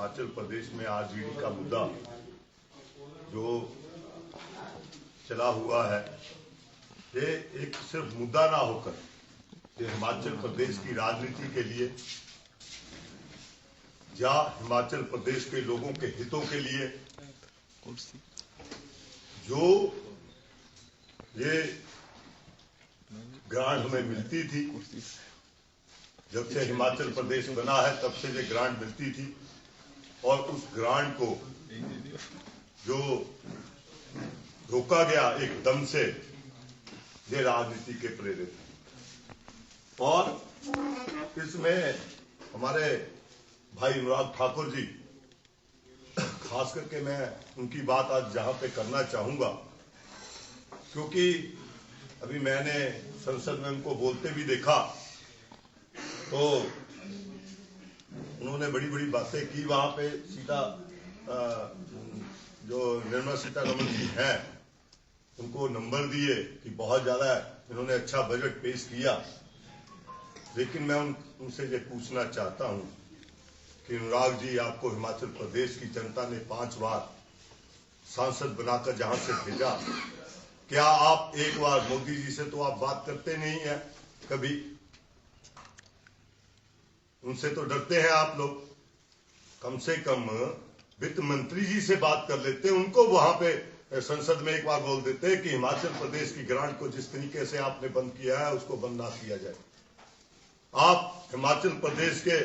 हिमाचल प्रदेश में आरजेडी का मुद्दा जो चला हुआ है, ये एक सिर्फ मुद्दा ना होकर ये हिमाचल प्रदेश की राजनीति के लिए या हिमाचल प्रदेश के लोगों के हितों के लिए जो ये ग्रांट हमें मिलती थी, जब से हिमाचल प्रदेश बना है तब से ये ग्रांट मिलती थी, और उस ग्रांट को जो रोका गया एकदम से, ये राजनीति के प्रेरित है। और इसमें हमारे भाई अनुराग ठाकुर जी, खास करके मैं उनकी बात आज जहां पे करना चाहूंगा, क्योंकि अभी मैंने संसद में उनको बोलते भी देखा, तो उन्होंने बड़ी बड़ी बातें की। वहां पे जो निर्मला सीतारमण जी हैं, उनको नंबर दिए कि बहुत ज्यादा इन्होंने अच्छा बजट पेश किया। लेकिन मैं उनसे ये पूछना चाहता हूं कि अनुराग जी, आपको हिमाचल प्रदेश की जनता ने 5 बार सांसद बनाकर जहां से भेजा, क्या आप एक बार मोदी जी से तो आप बात करते नहीं है कभी? उनसे तो डरते हैं आप लोग। कम से कम वित्त मंत्री जी से बात कर लेते, उनको वहां पे संसद में एक बार बोल देते कि हिमाचल प्रदेश की ग्रांट को जिस तरीके से आपने बंद किया है उसको बंद ना किया जाए। आप हिमाचल प्रदेश के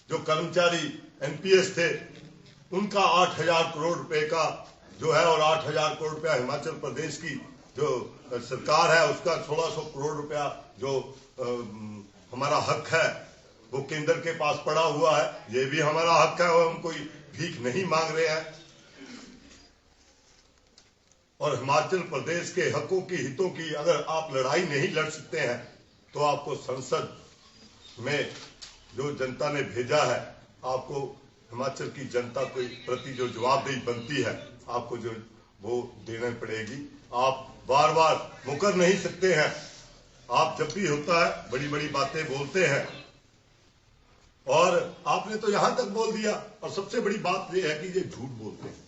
जो कर्मचारी एनपीएस थे, उनका 8,000 करोड़ रुपए का जो है, और 8,000 करोड़ रुपया हिमाचल प्रदेश की जो सरकार है उसका 1,600 करोड़ रुपया जो हमारा हक है वो केंद्र के पास पड़ा हुआ है। ये भी हमारा हक है और हम कोई भीख नहीं मांग रहे हैं। और हिमाचल प्रदेश के हकों की, हितों की अगर आप लड़ाई नहीं लड़ सकते हैं, तो आपको संसद में जो जनता ने भेजा है, आपको हिमाचल की जनता के प्रति जो जवाबदेही बनती है, आपको जो वो देना पड़ेगी। आप बार बार मुकर नहीं सकते हैं। आप जब भी होता है बड़ी बड़ी बातें बोलते हैं, और आपने तो यहां तक बोल दिया। और सबसे बड़ी बात यह है कि ये झूठ बोलते हैं।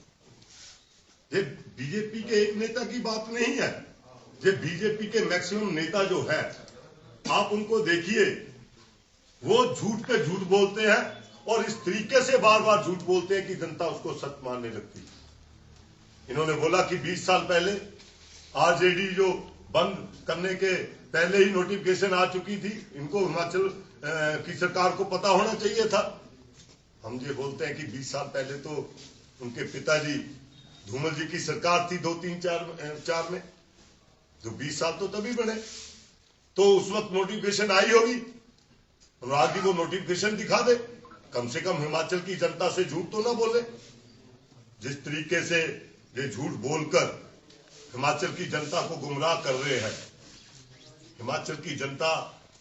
ये बीजेपी के एक नेता की बात नहीं है, ये बीजेपी के मैक्सिमम नेता जो है, आप उनको देखिए, वो झूठ पे झूठ बोलते हैं, और इस तरीके से बार बार झूठ बोलते हैं कि जनता उसको सच मानने लगती है। इन्होंने बोला कि 20 साल पहले आरजेडी जो बंद करने के पहले ही नोटिफिकेशन आ चुकी थी, इनको हिमाचल की सरकार को पता होना चाहिए था। हम ये बोलते हैं कि 20 साल पहले तो उनके पिताजी धूमल जी की सरकार थी 2003-4 में, जो 20 साल तो तभी बने, तो उस वक्त नोटिफिकेशन आई होगी। अनुराग जी को नोटिफिकेशन दिखा दे, कम से कम हिमाचल की जनता से झूठ तो ना बोले। जिस तरीके से ये झूठ बोलकर हिमाचल की जनता को गुमराह कर रहे हैं, हिमाचल की जनता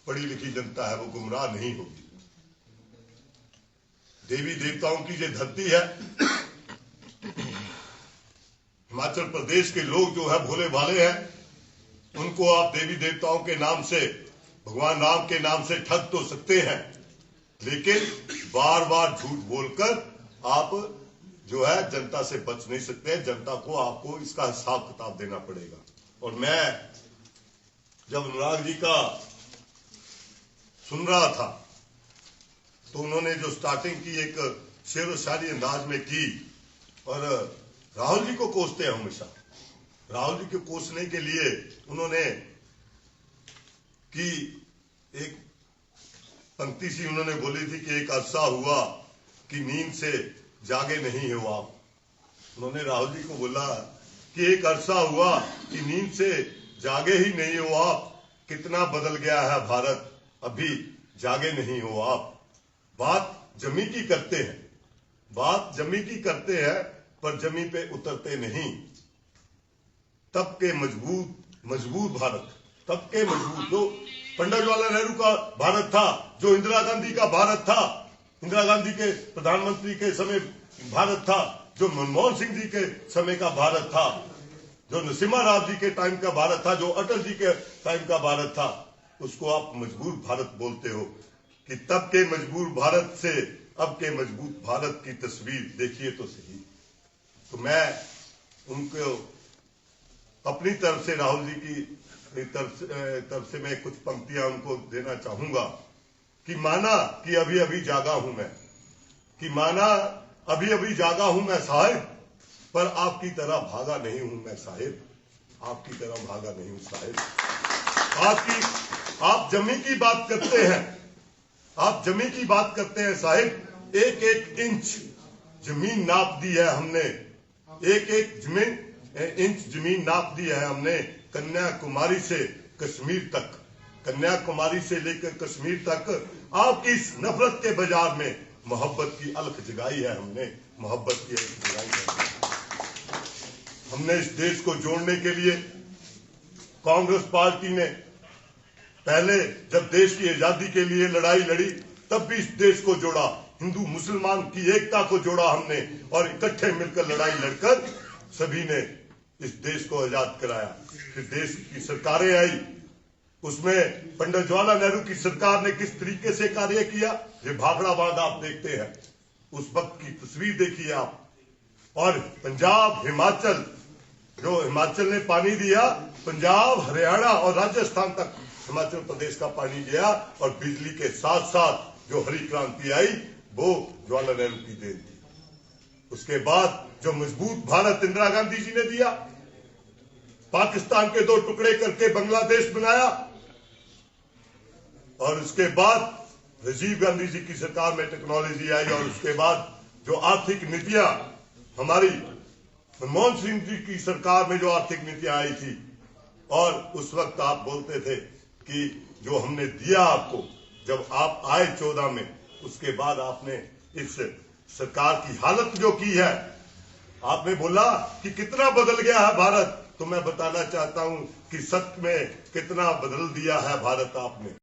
पढ़ी लिखी जनता है, वो गुमराह नहीं होगी। देवी देवताओं की ये धरती है। हिमाचल प्रदेश के लोग जो है भोले भाले हैं, उनको आप देवी देवताओं के नाम से, भगवान राम के नाम से ठग तो सकते हैं, लेकिन बार बार झूठ बोलकर आप जो है जनता से बच नहीं सकते हैं। जनता को आपको इसका हिसाब किताब देना पड़ेगा। और मैं जब अनुराग जी का सुन रहा था, तो उन्होंने जो स्टार्टिंग की एक शेर व शायरी अंदाज में की, और राहुल जी को कोसते हैं हमेशा। राहुल जी को कोसने के लिए उन्होंने की एक पंक्ति सी उन्होंने बोली थी कि एक अरसा हुआ कि नींद से जागे नहीं हो आप। उन्होंने राहुल जी को बोला कि एक अरसा हुआ कि नींद से जागे ही नहीं हो आप, कितना बदल गया है भारत, अभी जागे नहीं हो आप। बात जमी की करते हैं, बात जमी की करते हैं, पर जमी पे उतरते नहीं। तब के मजबूत भारत, तब के मजबूत, जो पंडित जवाहरलाल नेहरू का भारत था, जो इंदिरा गांधी का भारत था, इंदिरा गांधी के प्रधानमंत्री के समय भारत था, जो मनमोहन सिंह जी के समय का भारत था, जो नरसिम्हा राव जी के टाइम का भारत था, जो अटल जी के टाइम का भारत था, उसको आप मजबूर भारत बोलते हो। कि तब के मजबूर भारत से अब के मजबूत भारत की तस्वीर देखिए तो सही। तो मैं उनको अपनी तरफ से, राहुल जी की तरफ से मैं कुछ पंक्तियां उनको देना चाहूंगा कि माना कि अभी अभी जागा हूं मैं, कि माना अभी अभी जागा हूं मैं साहिब, पर आपकी तरह भागा नहीं हूं मैं साहिब, आपकी तरह भागा नहीं हूं साहिब। आप जमी की बात करते हैं, आप जमी की बात करते हैं साहिब, एक एक इंच जमीन नाप दी है हमने, एक एक इंच जमीन नाप दी है हमने, कन्याकुमारी से कश्मीर तक, कन्याकुमारी से लेकर कश्मीर तक आपकी इस नफरत के बाजार में मोहब्बत की अलख जगाई है हमने, मोहब्बत की अलख जगाई है हमने। इस देश को जोड़ने के लिए कांग्रेस पार्टी ने पहले जब देश की आजादी के लिए लड़ाई लड़ी तब भी इस देश को जोड़ा, हिंदू मुसलमान की एकता को जोड़ा हमने, और इकट्ठे मिलकर लड़ाई लड़कर सभी ने इस देश को आजाद कराया। फिर देश की सरकारें आई, उसमें पंडित जवाहरलाल नेहरू की सरकार ने किस तरीके से कार्य किया, ये भाखड़ाबाद आप देखते हैं, उस वक्त की तस्वीर देखिए आप। और पंजाब, हिमाचल, जो हिमाचल ने पानी दिया, पंजाब, हरियाणा और राजस्थान तक हिमाचल प्रदेश का पानी गया, और बिजली के साथ साथ जो हरी क्रांति आई वो जवाहरलाल नेहरू की देन थी। उसके बाद जो मजबूत भारत इंदिरा गांधी जी ने दिया, पाकिस्तान के 2 टुकड़े करके बांग्लादेश बनाया, और उसके बाद राजीव गांधी जी की सरकार में टेक्नोलॉजी आई, और उसके बाद जो आर्थिक नीतियां हमारी मनमोहन सिंह जी की सरकार में जो आर्थिक नीतियां आई थी, और उस वक्त आप बोलते थे कि जो हमने दिया आपको, जब आप आए 14 में, उसके बाद आपने इस सरकार की हालत जो की है, आपने बोला कि कितना बदल गया है भारत, तो मैं बताना चाहता हूं कि सच में कितना बदल दिया है भारत आपने।